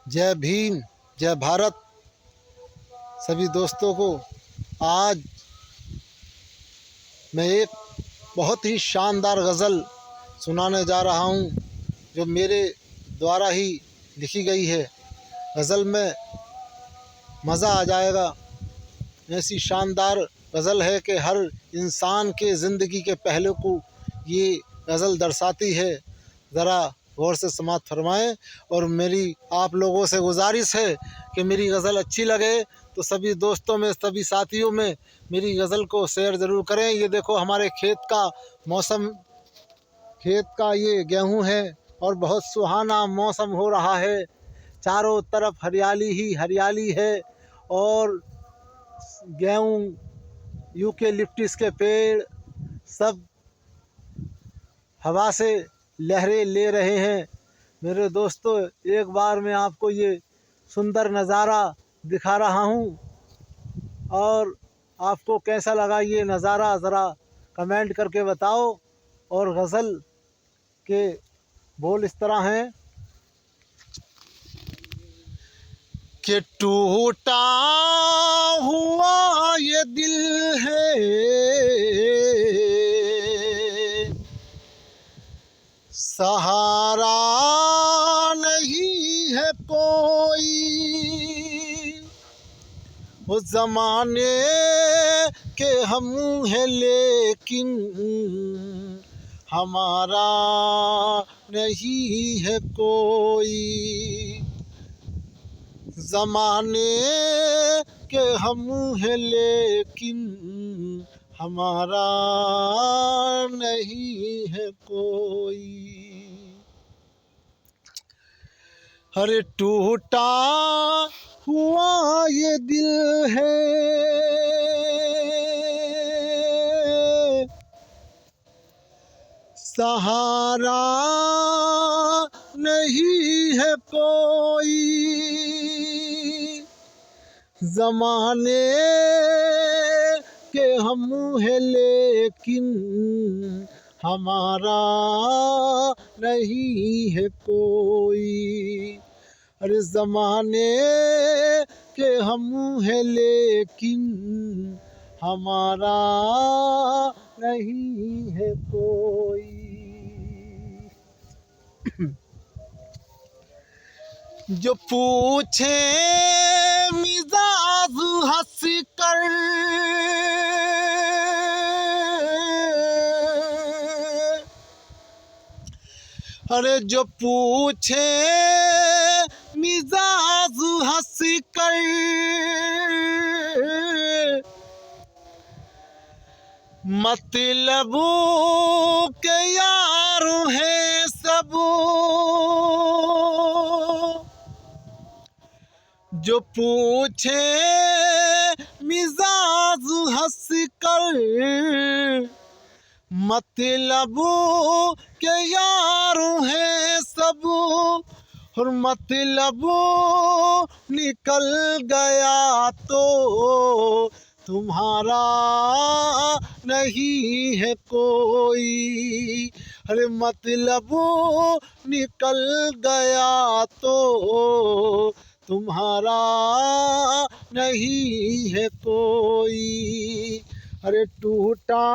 जय भीम, जय भारत। सभी दोस्तों को आज मैं एक बहुत ही शानदार गज़ल सुनाने जा रहा हूँ, जो मेरे द्वारा ही लिखी गई है। गज़ल में मज़ा आ जाएगा। ऐसी शानदार गज़ल है कि हर इंसान के ज़िंदगी के पहलू को ये गज़ल दर्शाती है। ज़रा गौर से समाअत फरमाएं। और मेरी आप लोगों से गुजारिश है कि मेरी गज़ल अच्छी लगे तो सभी दोस्तों में, सभी साथियों में मेरी गज़ल को शेयर ज़रूर करें। ये देखो हमारे खेत का मौसम, खेत का ये गेहूं है और बहुत सुहाना मौसम हो रहा है। चारों तरफ हरियाली ही हरियाली है और गेहूं, यूकेलिप्टस के पेड़ सब हवा से लहरें ले रहे हैं। मेरे दोस्तों, एक बार मैं आपको ये सुंदर नज़ारा दिखा रहा हूँ और आपको कैसा लगा ये नज़ारा ज़रा कमेंट करके बताओ। और गज़ल के बोल इस तरह हैं कि टूटा हुआ ये दिल है, सहारा नहीं है कोई, उस ज़माने के हम हैं लेकिन हमारा नहीं है कोई। ज़माने के हम हैं लेकिन हमारा नहीं है कोई। अरे टूटा हुआ ये दिल है, सहारा नहीं है कोई, ज़माने के हम हैं लेकिन हमारा नहीं है कोई। अरे ज़माने के हम हैं लेकिन हमारा नहीं है कोई। जो पूछे मिजाज हंस कर, अरे जो पूछे मिजाज हंस कर, मतलब के यार हैं सब, जो पूछे मिजाज हंस कर, मतलब के यार हैं सब, और मतलब निकल गया तो तुम्हारा नहीं है कोई। अरे मतलब निकल गया तो तुम्हारा नहीं है कोई। अरे टूटा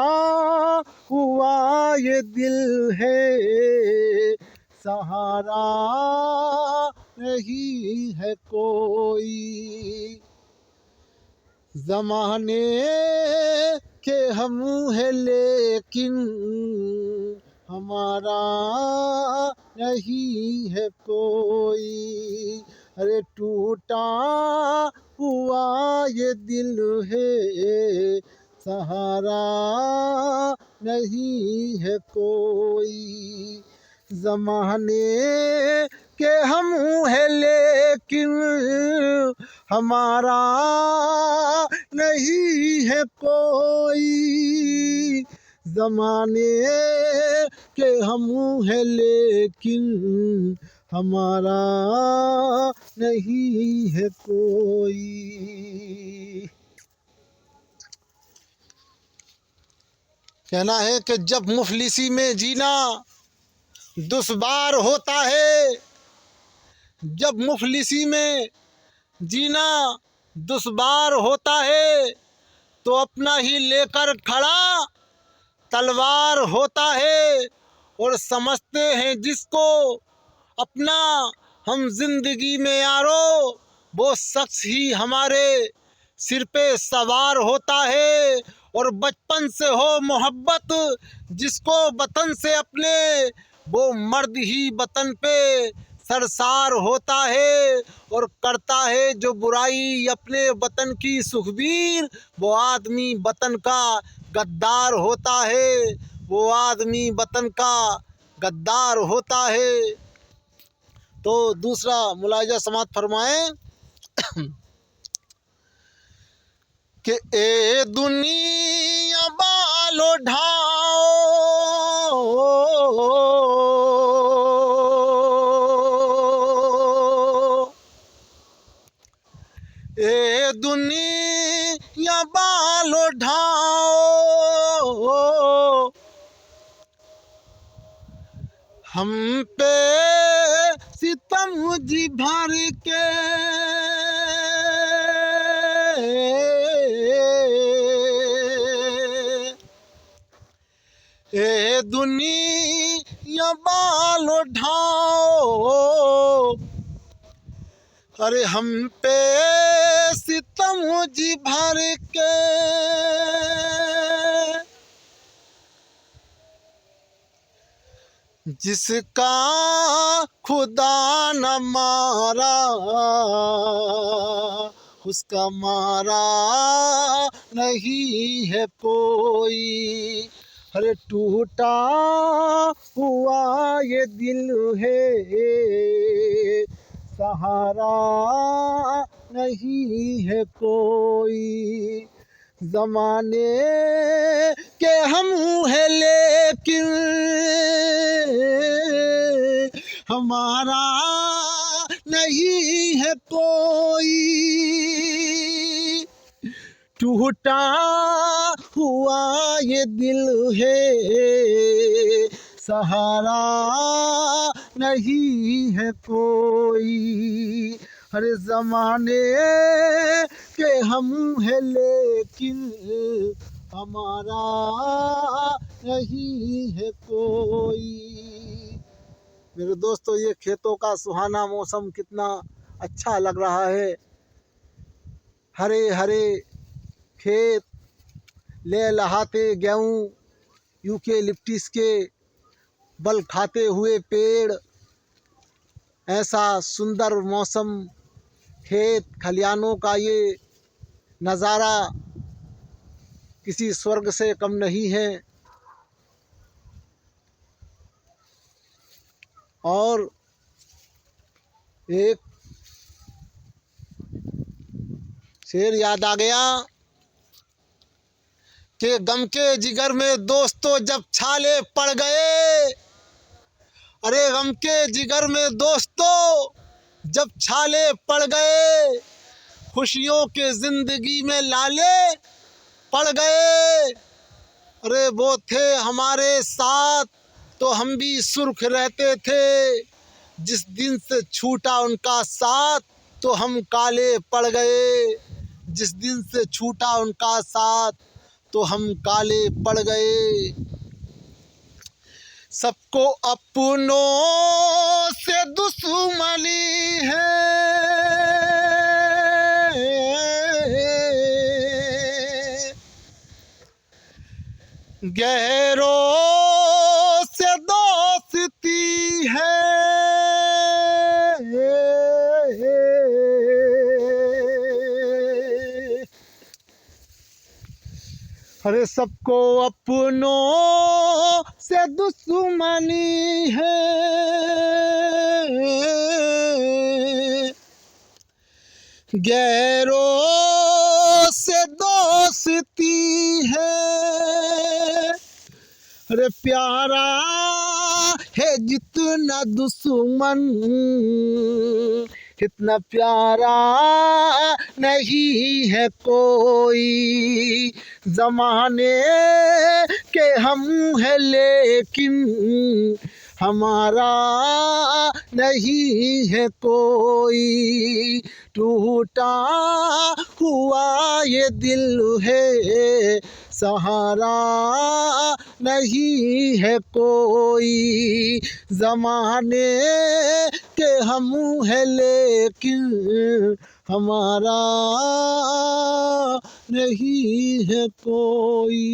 हुआ ये दिल है, सहारा नहीं है कोई, ज़माने के हम हैं लेकिन हमारा नहीं है कोई। अरे टूटा हुआ ये दिल है, सहारा नहीं है कोई, ज़माने के हम हैं लेकिन हमारा नहीं है कोई, ज़माने के हम हैं लेकिन हमारा नहीं है कोई। कहना है कि जब मुफलिसी में जीना दुश्वार होता है, जब मुफलिसी में जीना दुश्वार होता है तो अपना ही लेकर खड़ा तलवार होता है। और समझते हैं जिसको अपना हम जिंदगी में यारो, वो शख्स ही हमारे सिर पे सवार होता है। और बचपन से हो मोहब्बत जिसको वतन से अपने, वो मर्द ही वतन पे सरसार होता है। और करता है जो बुराई अपने वतन की सुखबीर, वो आदमी वतन का गद्दार होता है। वो आदमी वतन का गद्दार होता है। तो दूसरा मुलाहिजा समाअत फरमाएं कि ए दुनिया बालो ढाओ, ए दुनिया बालो ढाओ, हम पे सितम जी भर के, ए दुनिया बालो ढाओ, अरे हम पे सितम जी भर के, जिसका खुदा न मारा उसका मारा नहीं है कोई। अरे टूटा हुआ ये दिल है, सहारा नहीं है कोई। ज़माने के हम हैं लेकिन हमारा नहीं है कोई। टूटा हुआ ये दिल है, सहारा नहीं है कोई। हर ज़माने के हम हैं लेकिन हमारा नहीं है कोई। मेरे दोस्तों, ये खेतों का सुहाना मौसम कितना अच्छा लग रहा है। हरे हरे खेत, लहलहाते गेहूँ, यूकेलिप्टिस के बल खाते हुए पेड़, ऐसा सुंदर मौसम, खेत खलियानों का ये नज़ारा किसी स्वर्ग से कम नहीं है। और एक शेर याद आ गया कि गम के जिगर में दोस्तों जब छाले पड़ गए, अरे गम के जिगर में दोस्तों जब छाले पड़ गए, खुशियों के ज़िंदगी में लाले पड़ गए। अरे वो थे हमारे साथ तो हम भी सुर्ख रहते थे, जिस दिन से छूटा उनका साथ तो हम काले पड़ गए। जिस दिन से छूटा उनका साथ तो हम काले पड़ गए। सबको अपनों से दुश्मनी है, गहरों से दोस्ती है। अरे सबको अपनों से दुश्मनी है, गैरों से दोस्ती है। अरे प्यारा है जितना दुश्मन, इतना प्यारा नहीं है कोई। ज़माने के हम हैं लेकिन हमारा नहीं है कोई, टूटा हुआ ये दिल है, सहारा नहीं है कोई। ज़माने के हम हैं लेकिन हमारा नहीं है कोई।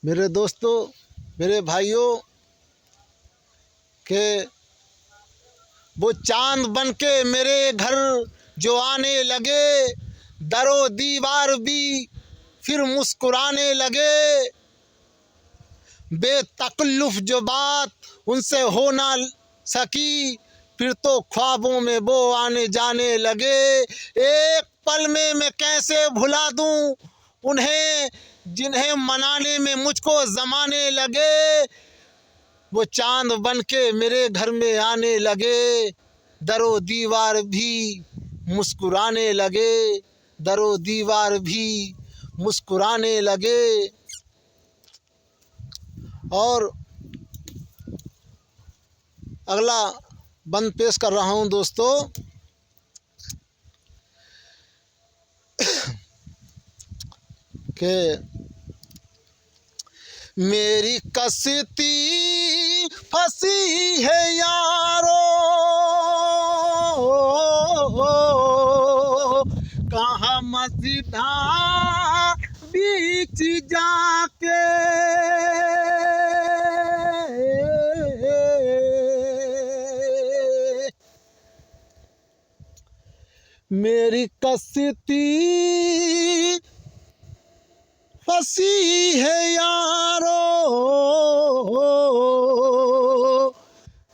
मेरे दोस्तों, मेरे भाइयों, के वो चांद बन के मेरे घर जो आने लगे, दरो दीवार भी फिर मुस्कुराने लगे। बेतकल्लुफ़ जो बात उनसे हो ना सकी, फिर तो ख्वाबों में वो आने जाने लगे। एक पल में मैं कैसे भुला दूं उन्हें, जिन्हें मनाने में मुझको ज़माने लगे। वो चांद बन के मेरे घर में आने लगे, दरो दीवार भी मुस्कुराने लगे, दरो दीवार भी मुस्कुराने लगे। और अगला बंद पेश कर रहा हूँ दोस्तों। कि मेरी कश्ती फंसी है यारो, कहाँ मझधार बीच जाके, मेरी कश्ती फंसी है यारो,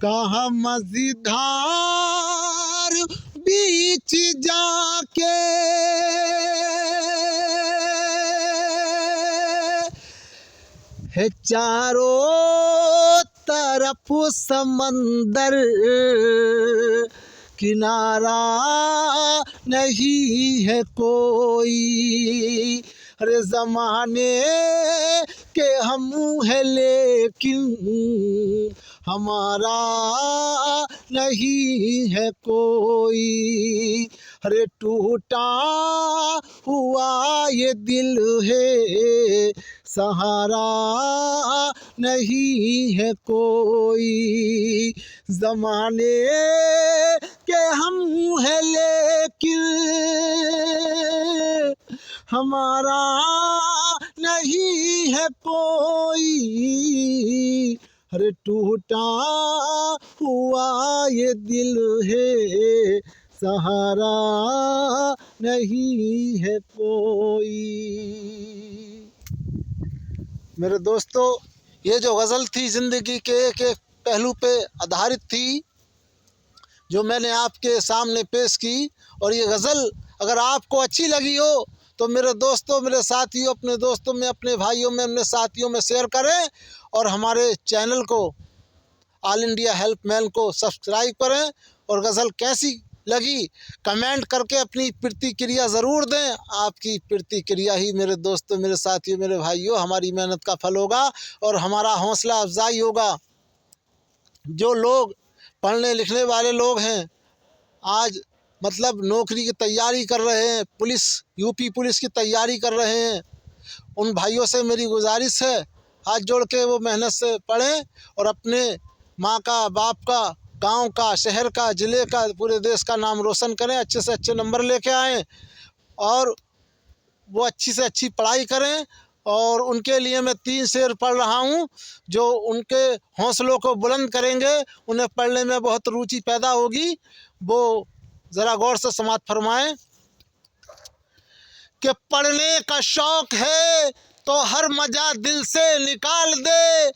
कहाँ मझधार बीच जाके, है चारों तरफ समंदर, किनारा नहीं है कोई। अरे ज़माने के हम हैं लेकिन हमारा नहीं है कोई। अरे टूटा हुआ ये दिल है, सहारा नहीं है कोई। ज़माने के हम हैं लेकिन हमारा नहीं है कोई। अरे टूटा हुआ ये दिल है, सहारा नहीं है कोई। मेरे दोस्तों, ये जो गज़ल थी ज़िंदगी के एक एक पहलू पे आधारित थी, जो मैंने आपके सामने पेश की। और ये गज़ल अगर आपको अच्छी लगी हो तो मेरे दोस्तों, मेरे साथियों, अपने दोस्तों में, अपने भाइयों में, अपने साथियों में शेयर करें। और हमारे चैनल को, ऑल इंडिया हेल्पमैन को सब्सक्राइब करें। और गज़ल कैसी लगी कमेंट करके अपनी प्रतिक्रिया ज़रूर दें। आपकी प्रतिक्रिया ही मेरे दोस्तों, मेरे साथियों, मेरे भाइयों, हमारी मेहनत का फल होगा और हमारा हौसला अफजाई होगा। जो लोग पढ़ने लिखने वाले लोग हैं, आज मतलब नौकरी की तैयारी कर रहे हैं, पुलिस, यूपी पुलिस की तैयारी कर रहे हैं, उन भाइयों से मेरी गुजारिश है, हाथ जोड़ के वो मेहनत से पढ़ें और अपने माँ का, बाप का, गांव का, शहर का, ज़िले का, पूरे देश का नाम रोशन करें। अच्छे से अच्छे नंबर लेके आएँ और वो अच्छी से अच्छी पढ़ाई करें। और उनके लिए मैं 3 शेर पढ़ रहा हूँ जो उनके हौसलों को बुलंद करेंगे, उन्हें पढ़ने में बहुत रुचि पैदा होगी। वो ज़रा गौर से समाअत फरमाएं कि पढ़ने का शौक़ है तो हर मज़ा दिल से निकाल दे,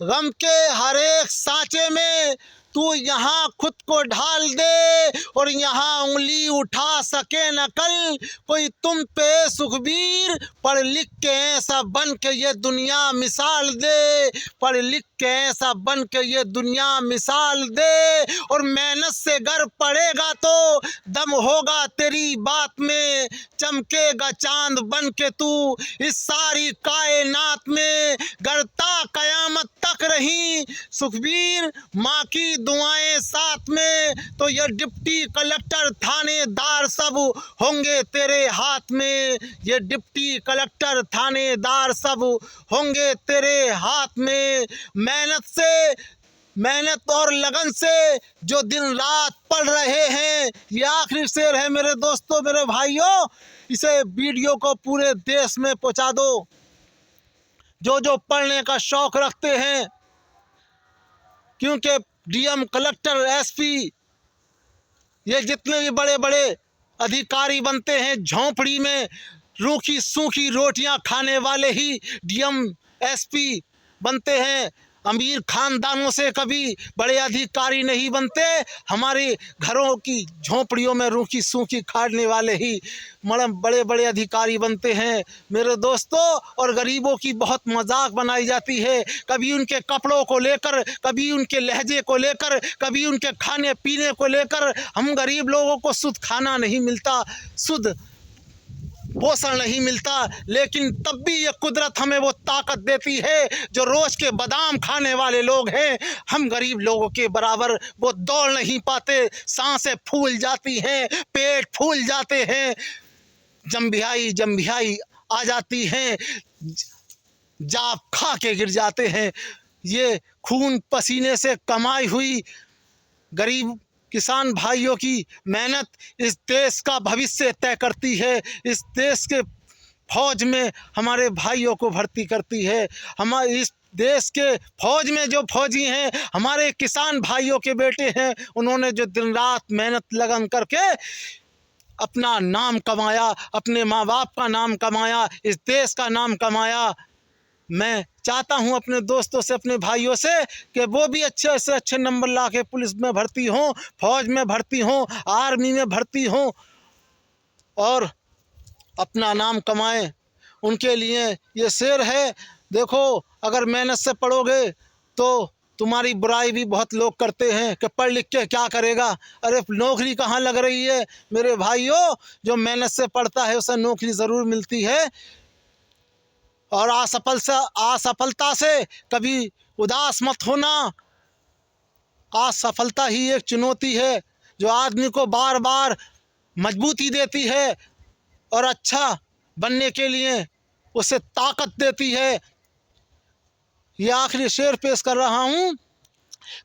गम के हर एक सांचे में तू यहाँ खुद को ढाल दे और यहाँ उंगली उठा सके न कल कोई तुम पे सुखबीर। पढ़ लिख के ऐसा बन के ये दुनिया मिसाल दे, पढ़ लिख के ऐसा बन के ये दुनिया मिसाल दे। और मेहनत से घर पड़ेगा तो दम होगा तेरी बात में, चमकेगा चांद बन के तू इस सारी कायनात में। गरता कयामत तक रही सुखबीर माँ की दुआएं साथ में, तो ये डिप्टी कलेक्टर थानेदार सब होंगे तेरे हाथ में, ये डिप्टी कलेक्टर थानेदार सब होंगे तेरे हाथ में। मेहनत और लगन से जो दिन रात पढ़ रहे हैं, ये आखिरी शेर है मेरे दोस्तों, मेरे भाइयों। इसे वीडियो को पूरे देश में पहुंचा दो। जो पढ़ने का शौक रखते हैं, क्योंकि डीएम कलेक्टर एसपी ये जितने भी बड़े बड़े अधिकारी बनते हैं, झोंपड़ी में रूखी सूखी रोटियां खाने वाले ही डीएम एसपी बनते हैं। अमीर खानदानों से कभी बड़े अधिकारी नहीं बनते। हमारे घरों की झोंपड़ियों में रूखी सूखी खाने वाले ही बड़े बड़े अधिकारी बनते हैं मेरे दोस्तों। और गरीबों की बहुत मजाक बनाई जाती है, कभी उनके कपड़ों को लेकर, कभी उनके लहजे को लेकर, कभी उनके खाने पीने को लेकर। हम गरीब लोगों को शुद्ध खाना नहीं मिलता, शुद्ध पोषण नहीं मिलता, लेकिन तब भी ये कुदरत हमें वो ताकत देती है जो रोज के बादाम खाने वाले लोग हैं। हम गरीब लोगों के बराबर वो दौड़ नहीं पाते, सांसें फूल जाती हैं, पेट फूल जाते हैं, जम्बियाई आ जाती हैं, जाप खा के गिर जाते हैं। ये खून पसीने से कमाई हुई गरीब किसान भाइयों की मेहनत इस देश का भविष्य तय करती है, इस देश के फौज में हमारे भाइयों को भर्ती करती है। हमारे इस देश के फौज में जो फौजी हैं हमारे किसान भाइयों के बेटे हैं, उन्होंने जो दिन रात मेहनत लगन करके अपना नाम कमाया, अपने माँ बाप का नाम कमाया, इस देश का नाम कमाया। मैं चाहता हूं अपने दोस्तों से, अपने भाइयों से कि वो भी अच्छे से अच्छे नंबर ला के पुलिस में भर्ती हों, फौज में भर्ती हों, आर्मी में भर्ती हों और अपना नाम कमाएं। उनके लिए ये शेर है, देखो अगर मेहनत से पढ़ोगे तो तुम्हारी बुराई भी बहुत लोग करते हैं कि पढ़ लिख के क्या करेगा, अरे नौकरी कहाँ लग रही है। मेरे भाइयों, जो मेहनत से पढ़ता है उसे नौकरी ज़रूर मिलती है। और असफलता से कभी उदास मत होना। असफलता ही एक चुनौती है जो आदमी को बार बार मजबूती देती है और अच्छा बनने के लिए उसे ताकत देती है। ये आखिरी शेर पेश कर रहा हूँ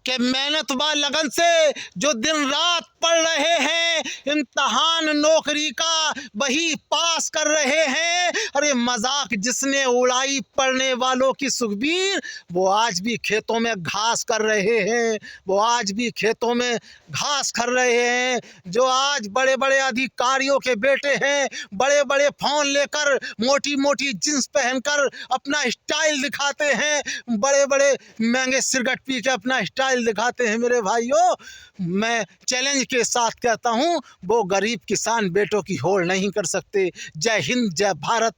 कि मेहनत व लगन से जो दिन रात पढ़ रहे हैं, इम्तहान नौकरी का वही पास कर रहे हैं। अरे मजाक जिसने उड़ाई पढ़ने वालों की सुखबीर, वो आज भी खेतों में घास कर रहे हैं, वो आज भी खेतों में घास कर रहे हैं। जो आज बड़े बड़े अधिकारियों के बेटे हैं, बड़े बड़े फोन लेकर, मोटी मोटी जींस पहनकर अपना स्टाइल दिखाते हैं, बड़े बड़े महंगे सिगरेट पी के अपना स्टाइल दिखाते हैं। मेरे भाइयों, मैं चैलेंज के साथ कहता हूं, वो गरीब किसान बेटों की होड़ नहीं कर सकते। जय हिंद, जय भारत।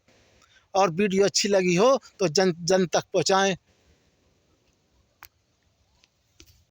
और वीडियो अच्छी लगी हो तो जन तक पहुंचाएं।